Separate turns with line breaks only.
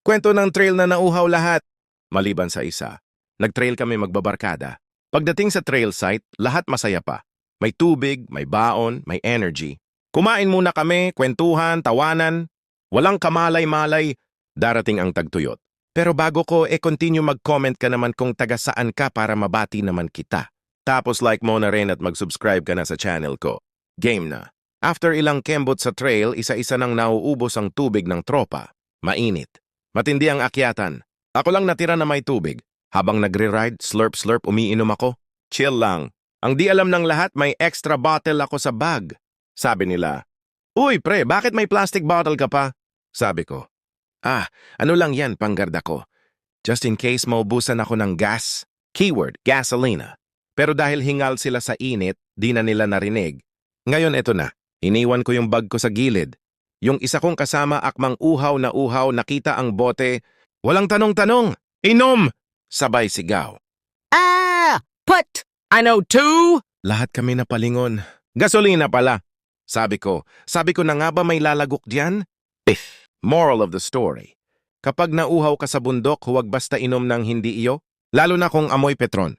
Kwento ng trail na nauhaw lahat. Maliban sa isa, nag-trail kami magbabarkada. Pagdating sa trail site, lahat masaya pa. May tubig, may baon, may energy. Kumain muna kami, kwentuhan, tawanan. Walang kamalay-malay, darating ang tagtuyot. Pero bago ko continue mag-comment ka naman kung taga saan ka para mabati naman kita. Tapos like mo na rin at mag-subscribe ka na sa channel ko. Game na. After ilang kembot sa trail, isa-isa nang nauubos ang tubig ng tropa. Mainit. Matindi ang akyatan. Ako lang natira na may tubig. Habang nagre-ride, slurp-slurp, umiinom ako. Chill lang. Ang di alam ng lahat, may extra bottle ako sa bag. Sabi nila, "Uy, pre, bakit may plastic bottle ka pa?" Sabi ko, ano lang yan, panggarda ko. Just in case maubusan ako ng gas. Keyword, gasolina. Pero dahil hingal sila sa init, di na nila narinig. Ngayon eto na, iniwan ko yung bag ko sa gilid. Yung isa kong kasama akmang uhaw, nakita ang bote. Walang tanong-tanong, inom! Sabay sigaw.
Put! I know too!
Lahat kami napalingon. Gasolina pala. Sabi ko na nga ba may lalagok diyan? Piff! Moral of the story. Kapag nauhaw ka sa bundok, huwag basta inom ng hindi iyo, lalo na kung amoy petron.